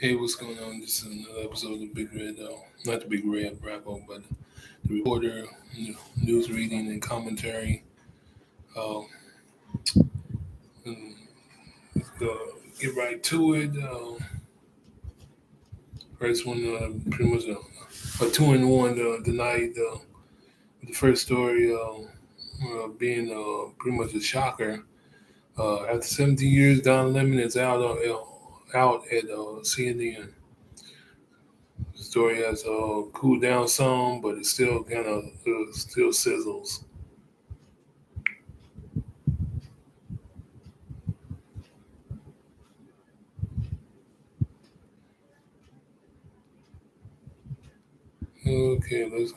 Hey, what's going on? This is another episode of the Big Red, not the Big Red Bravo, but the reporter, news reading and commentary. Um, and let's go get right to it. First one, pretty much a two-in-one tonight. The first story being pretty much a shocker. After 17 years, Don Lemon is out at CNN. The story has cooled down some, but it still kind of still sizzles. Okay, let's.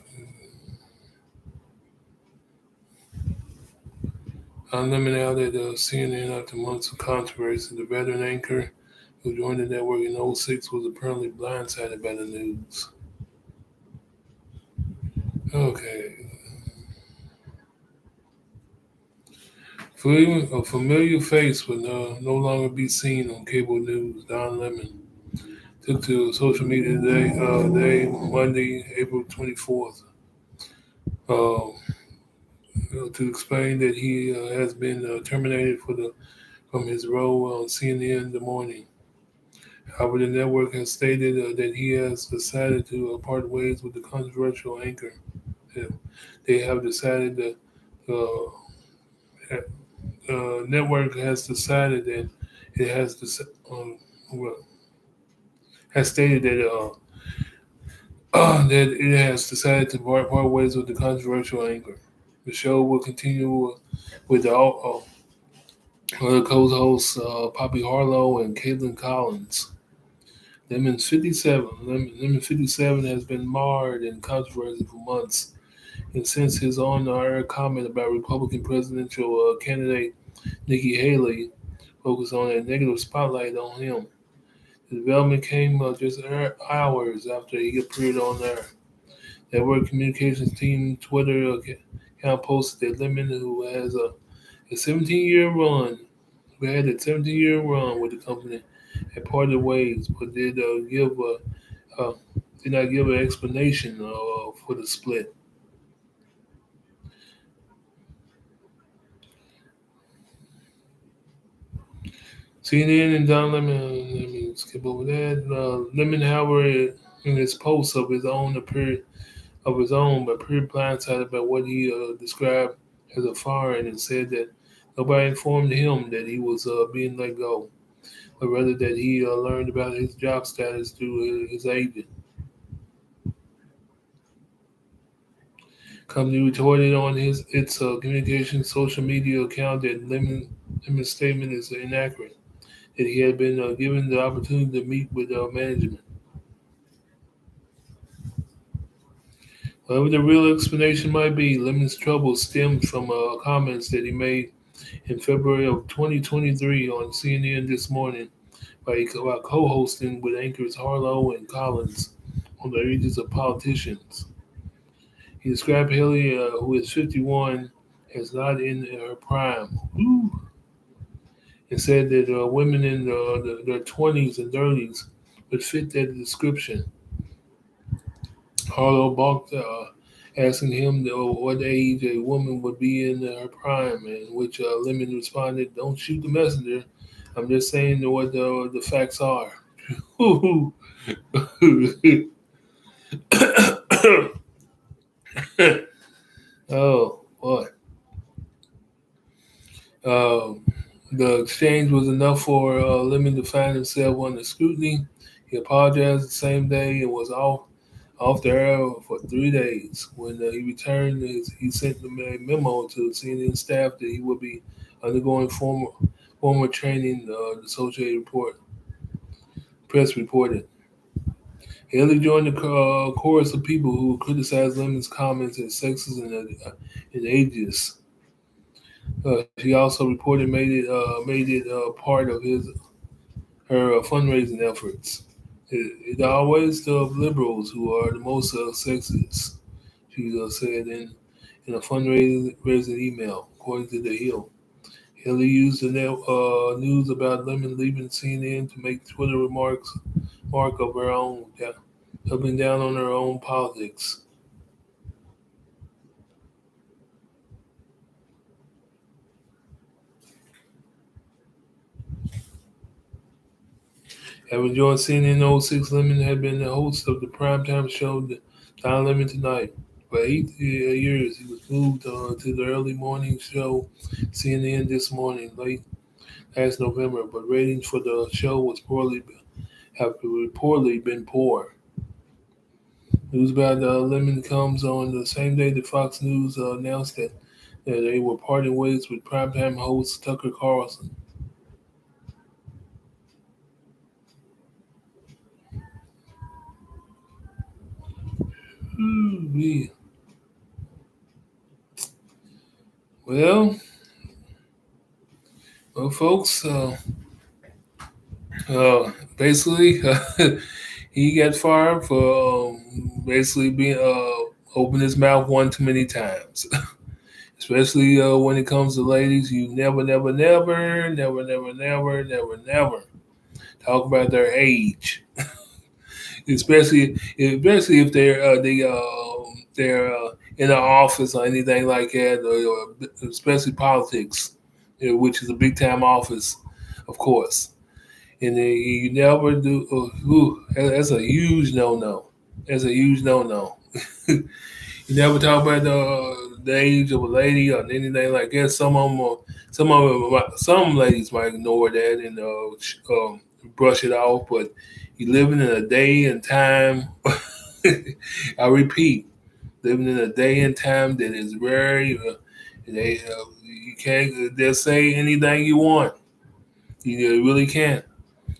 Lemon out at CNN after months of controversy. The veteran anchor who joined the network in '06 was apparently blindsided by the news. Okay, a familiar face would no longer be seen on cable news. Don Lemon took to social media Monday, April 24th, to explain that he has been terminated from his role on CNN The Morning. However, the network has stated that he has decided to part ways with the controversial anchor. Uh, They have decided that network has decided that it well, has stated that that it has decided to part ways with the controversial anchor. The show will continue with the other co-hosts Poppy Harlow and Caitlin Collins. Lemon 57 has been marred in controversy for months, and since his on-air comment about Republican presidential candidate Nikki Haley focused on a negative spotlight on him. The development came just hours after he appeared on there. Network communications team Twitter account posted that Lemon, a 17-year run, who had a 17-year run with the company, had parted ways, but uh, did not give an explanation for the split. CNN and Don Lemon, let me skip over that. Lemon, however, in his post of his own, but appeared blindsided by what he described as a firing and said that nobody informed him that he was being let go, but rather that he learned about his job status through his agent. Company retorted on its communication social media account that Lemon's statement is inaccurate, that he had been given the opportunity to meet with management. Whatever the real explanation might be, Lemon's trouble stemmed from comments that he made in February of 2023 on CNN This Morning by co-hosting with anchors Harlow and Collins on the ages of politicians. He described Haley, who is 51, as not in her prime. Ooh. And said that women in their 20s and 30s would fit that description. Harlow balked, asking him what age a woman would be in her prime, in which Lemon responded, "Don't shoot the messenger. I'm just saying what the facts are." Oh boy. Um, the exchange was enough for Lemon to find himself under scrutiny. He apologized the same day and was off the air for 3 days. When he returned, he sent them a memo to CNN staff that he would be undergoing former training. The Associated Press reported. Haley joined the chorus of people who criticized Lemon's comments as sexist and ageist. She also reported made it part of her fundraising efforts. It always the liberals who are the most sexist, she said in a fundraising email, according to The Hill. Haley used the news about Lemon leaving CNN to make Twitter remarks mark of her own, doubling down on her own politics. Having joined CNN 06, Lemon had been the host of the primetime show Don Lemon Tonight. For 8 years, he was moved to the early morning show CNN This Morning late last November, but ratings for the show have reportedly been poor. News about Lemon comes on the same day that Fox News announced that they were parting ways with primetime host Tucker Carlson. Ooh-wee. Well, folks, basically, he got fired for basically being open his mouth one too many times. Especially when it comes to ladies, you never talk about their age, especially if they're in an office or anything like that, or especially politics, which is a big time office, of course. And you never do. That's a huge no no. That's a huge no no. You never talk about the age of a lady or anything like that. Some ladies might ignore that and brush it off. But you living in a day and time. I repeat, living in a day and time that is very. You can't just say anything you want. You really can't.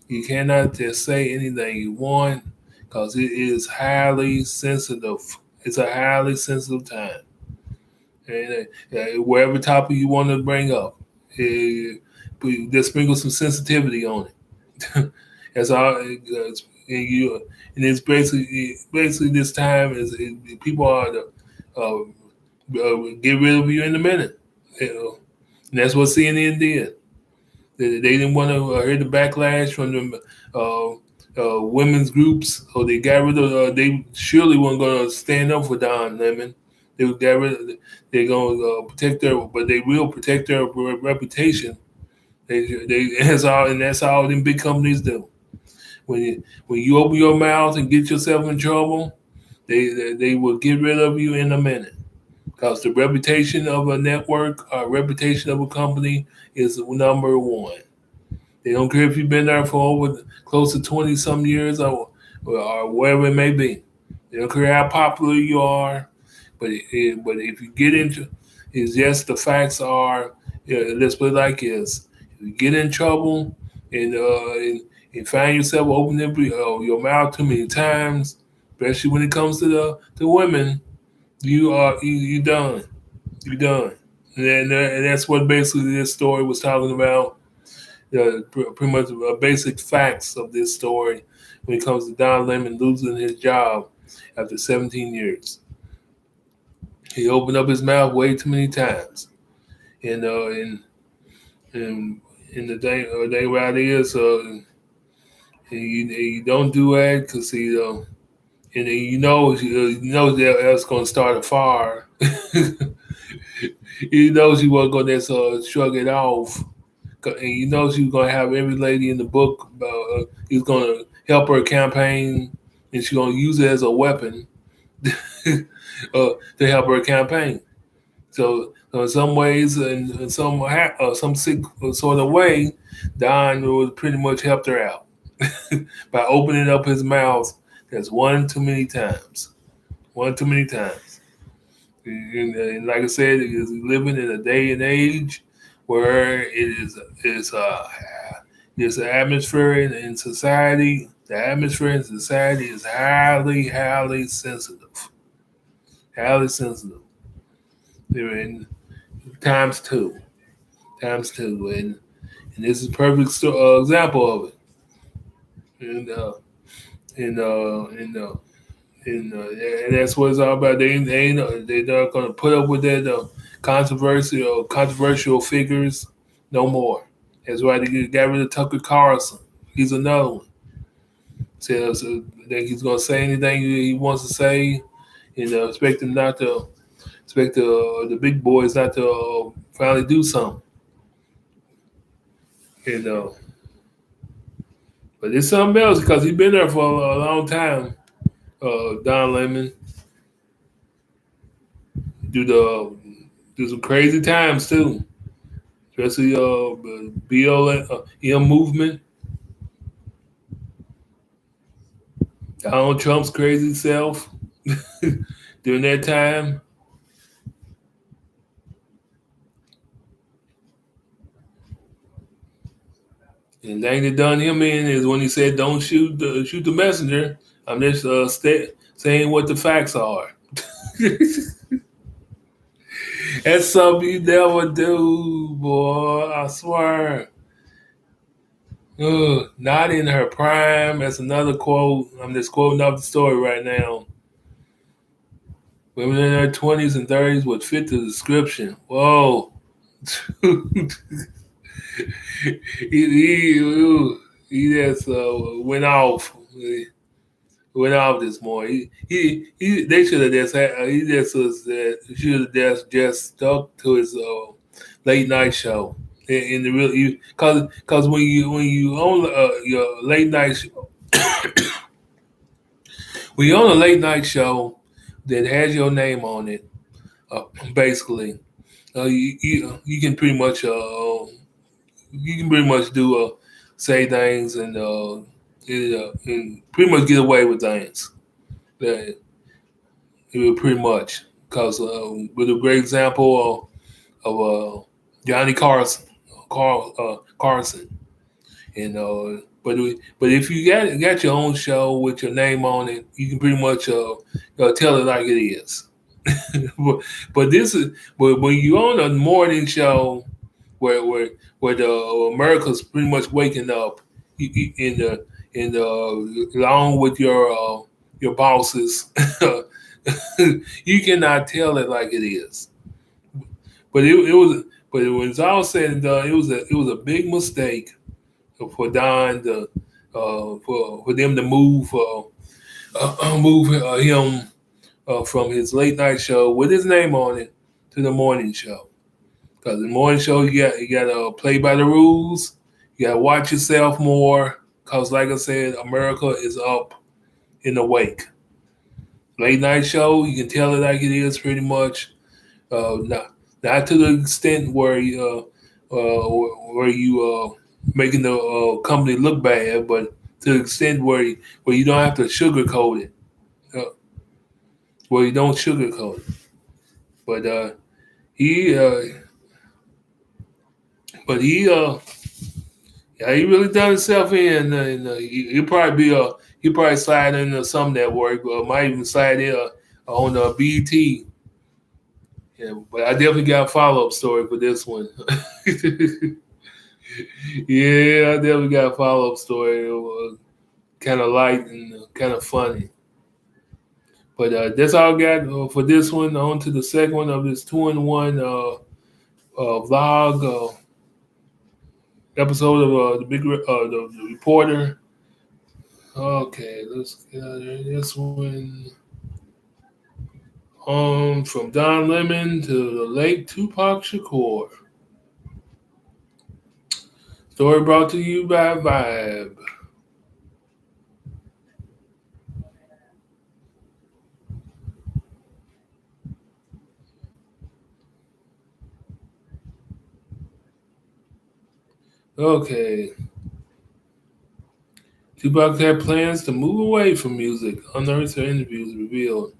You cannot just say anything you want because it is highly sensitive. It's a highly sensitive time. And whatever topic you want to bring up, just sprinkle some sensitivity on it. That's all. And it's basically this time people are get rid of you in a minute. And that's what CNN did. They didn't want to hear the backlash from the women's groups, so they got rid of. They surely weren't going to stand up for Don Lemon. They got rid of. They're going to protect their, but they will protect their reputation. That's all them big companies do. When you open your mouth and get yourself in trouble, they will get rid of you in a minute. Because the reputation of a network or reputation of a company is number one. They don't care if you've been there for over close to 20 some years or whatever it may be. They don't care how popular you are. But if you get into it's just the facts are, let's put it like this. If you get in trouble and find yourself opening your mouth too many times, especially when it comes to the women, you done. You done. And that's what basically this story was talking about. Pretty much basic facts of this story when it comes to Don Lemon losing his job after 17 years. He opened up his mouth way too many times, and the thing about it is, he don't do that because and he knows that's going to start a fire. He knows he wasn't going to shrug it off. And he knows he's going to have every lady in the book. He's going to help her campaign, and she's going to use it as a weapon to help her campaign. So in some ways, in some sick sort of way, Don would pretty much helped her out by opening up his mouth. That's one too many times. One too many times. And like I said, is living in a day and age where it's an atmosphere in society. The atmosphere in society is highly sensitive. Highly sensitive. In times two, and this is a perfect example of it. And and that's what it's all about. They're not going to put up with that controversial figures no more. That's why they got rid of Tucker Carlson. He's another one. Says think he's gonna say anything he wants to say, and expect him not to expect the big boys not to finally do something. And but it's something else because he's been there for a long time. Don Lemon do the do some crazy times too, especially BLM movement. Donald Trump's crazy self during that time. And the thing that done him in is when he said, "Don't shoot the messenger." I'm just saying what the facts are. That's something you never do, boy. I swear. Ugh, not in her prime. That's another quote. I'm just quoting off the story right now. Women in their 20s and 30s would fit the description. Whoa. He just went off. Went off this morning. They should have just had. He just was. Should have just stuck to his late night show. In the real, because when you own your late night when you own a late night show that has your name on it, basically, you can pretty much do say things and pretty much get away with things. That it would pretty much because with a great example of Johnny Carson, and but if you got your own show with your name on it, you can pretty much tell it like it is. but this is but when you own a morning show where the America's pretty much waking up along with your bosses, you cannot tell it like it is. But it was but when it's all said and done, it was a big mistake for Don to for them to move him from his late night show with his name on it to the morning show. Because the morning show, you got to play by the rules. You got to watch yourself more. Because, like I said, America is up in the wake. Late night show, you can tell it like it is pretty much. Not to the extent where you making the company look bad, but to the extent where you don't have to sugarcoat it. Where you don't sugarcoat it. But he yeah, he really done himself in, and he'll probably slide into some network, or might even slide in on BT. Yeah, but I definitely got a follow up story for this one. Yeah, I definitely got a follow up story. It was kind of light and kind of funny. But that's all I got for this one. On to the second one of this 2-in-1 vlog episode of the reporter. Okay, let's get this one. From Don Lemon to the late Tupac Shakur. Story brought to you by Vibe. Okay. Tupac had plans to move away from music. Unearthed interviews revealed.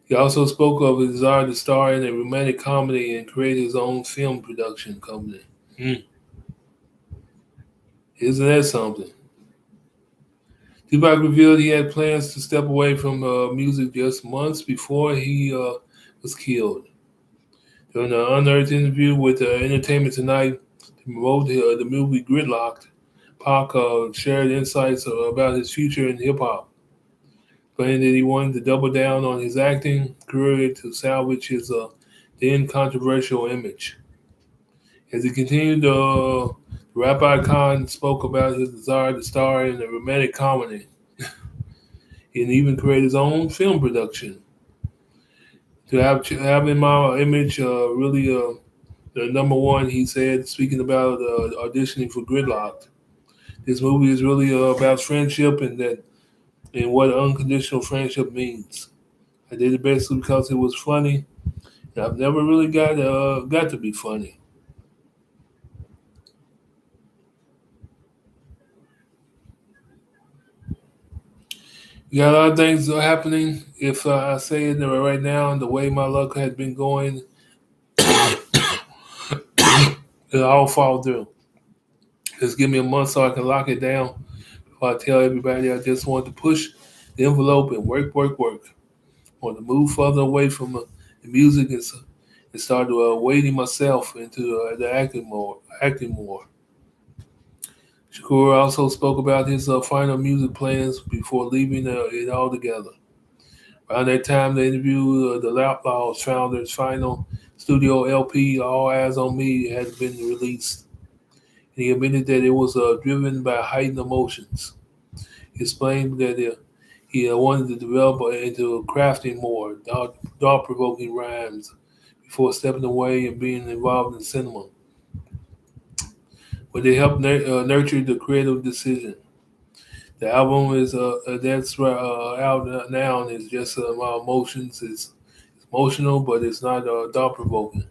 He also spoke of his desire to star in a romantic comedy and create his own film production company. Isn't that something? Tupac revealed he had plans to step away from music just months before he was killed. During an unearthed interview with Entertainment Tonight to promote the movie Gridlocked, Pac shared insights about his future in hip hop, claiming that he wanted to double down on his acting career to salvage his then controversial image. As he continued to Rap icon spoke about his desire to star in a romantic comedy and even create his own film production. To have in my image, really, the number one, he said, speaking about auditioning for Gridlocked. This movie is really about friendship and what unconditional friendship means. I did it basically because it was funny. And I've never really got to be funny. You got a lot of things happening. If I say it right now, and the way my luck has been going, it'll all fall through. Just give me a month so I can lock it down. Before I tell everybody I just want to push the envelope and work, work, work. I want to move further away from the music and start wading myself into the acting more. Acting more. Shakur also spoke about his final music plans before leaving it all together. Around that time, the interview, the Outlaws founder's final studio LP, All Eyes on Me, had been released. And he admitted that it was driven by heightened emotions. He explained that he wanted to develop into crafting more thought-provoking rhymes before stepping away and being involved in cinema. But they helped nurture the creative decision. The album is that's out now and it's just my emotions. It's emotional, but it's not thought provoking.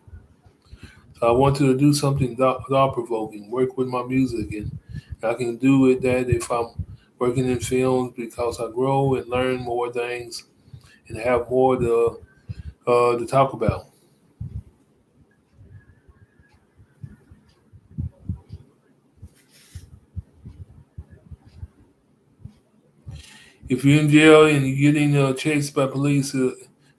So I wanted to do something thought provoking, work with my music, and I can do it that if I'm working in films because I grow and learn more things and have more to talk about. If you're in jail and you're getting chased by police,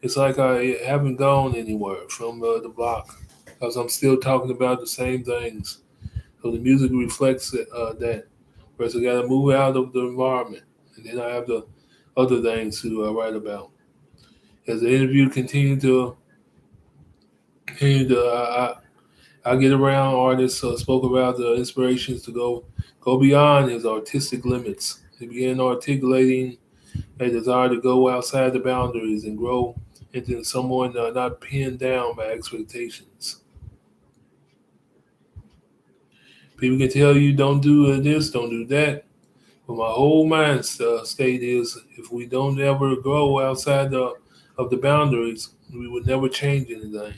it's like I haven't gone anywhere from the block because I'm still talking about the same things. So the music reflects that. First, I got to move out of the environment, and then I have the other things to write about. As the interview continued to I get around artists spoke about the inspirations to go beyond his artistic limits. He began articulating a desire to go outside the boundaries and grow into someone not pinned down by expectations. People can tell you don't do this, don't do that, but my whole mind state is if we don't ever grow outside of the boundaries, we would never change anything.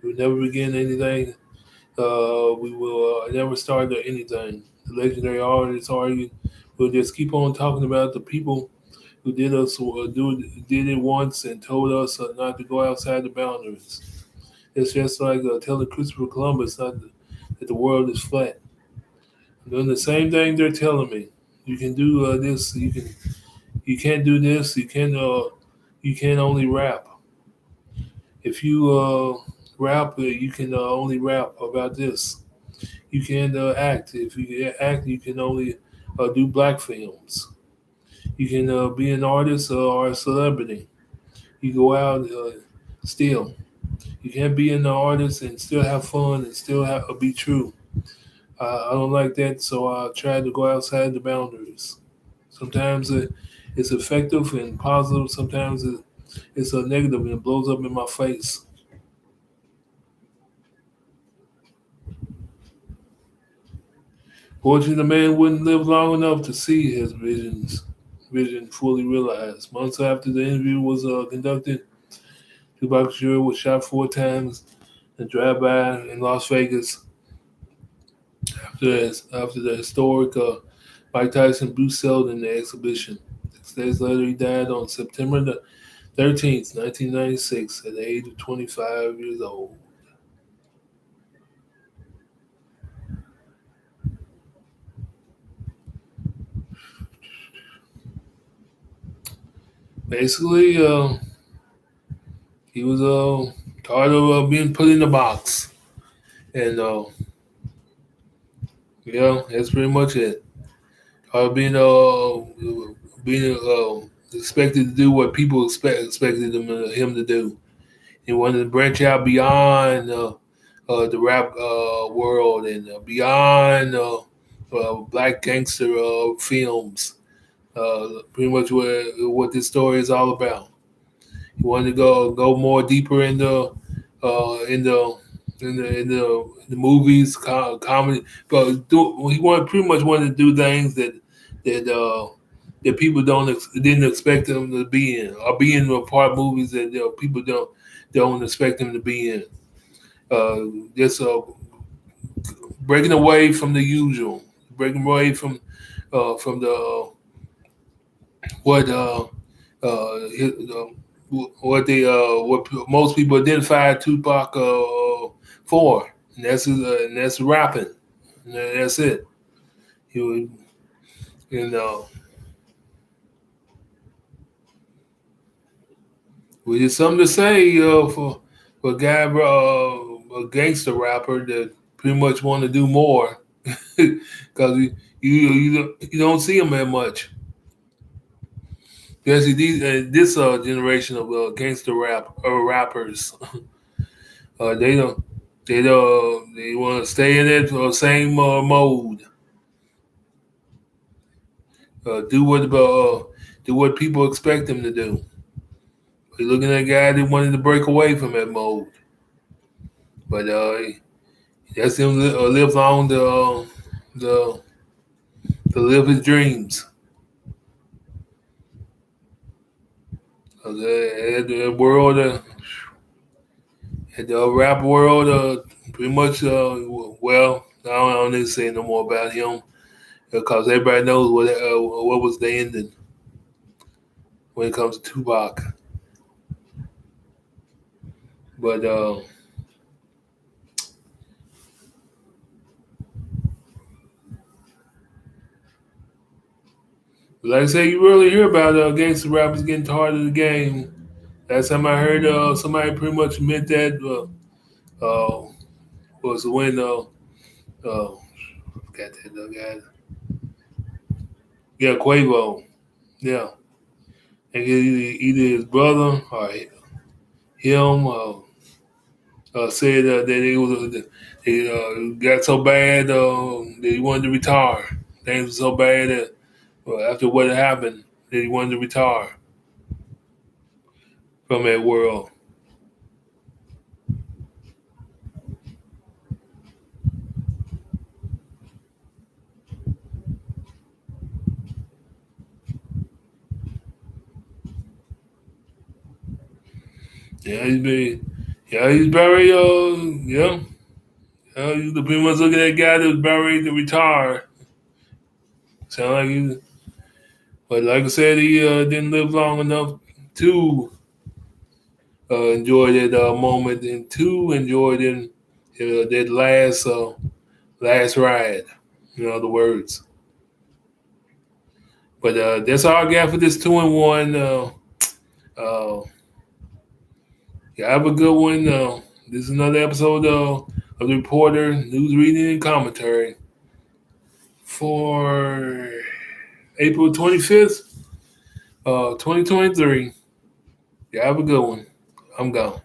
We would never begin anything. We will never start anything. The legendary artists argued, we'll just keep on talking about the people who did it once and told us not to go outside the boundaries. It's just like telling Christopher Columbus that the world is flat. I'm doing the same thing they're telling me. You can do this. You can't do this. You can only rap. If you rap, you can only rap about this. You can act. If you act, you can only do black films. You can be an artist or a celebrity. You go out still. You can't be an artist and still have fun and still be true. I don't like that, so I try to go outside the boundaries. Sometimes it's effective and positive. Sometimes it's a negative and it blows up in my face. Fortunately, the man wouldn't live long enough to see his vision fully realized. Months after the interview was conducted, Tupac Shakur was shot 4 times in a drive-by in Las Vegas after the historic Mike Tyson Bruce Seldon exhibition. 6 days later, he died on September the 13th, 1996, at the age of 25 years old. Basically, he was tired of being put in the box. And yeah, that's pretty much it. Being expected to do what people expected him to do. He wanted to branch out beyond the rap world and beyond black gangster films. Pretty much what this story is all about. He wanted to go more deeper in the uh, in the in the movies, comedy, but he pretty much wanted to do things that that people didn't expect him to be in, or be in a part of movies that people don't expect him to be in. Just breaking away from the usual, breaking away from the what what most people identify Tupac for, and that's rapping. And that's it. He would, you know, which is something to say for a guy, a gangster rapper that pretty much want to do more because you don't see him that much. Especially this generation of gangster rappers, they don't they want to stay in that same mode. Uh, do what uh, do what people expect them to do. You're looking at a guy that wanted to break away from that mode, but that's him live on the to live his dreams. The world, the rap world, pretty much. Well, I don't need to say no more about him because everybody knows what was the ending when it comes to Tupac. But like I say, you rarely hear about gangster rappers getting tired of the game. Last time I heard somebody pretty much admit that was when got that guy, yeah, Quavo, yeah, and either his brother or him said that he got so bad that he wanted to retire. Things were so bad that after what had happened, that he wanted to retire from that world. Yeah, he's very yeah. You could pretty much look at that guy that was about ready to retire. Sound like but like I said, he didn't live long enough to enjoy that moment and to enjoy that last ride. In other words, but that's all I got for this 2-in-1. Uh, yeah, have a good one. This is another episode of the Reporter News Reading and Commentary for April 25th, 2023. Yeah, have a good one. I'm gone.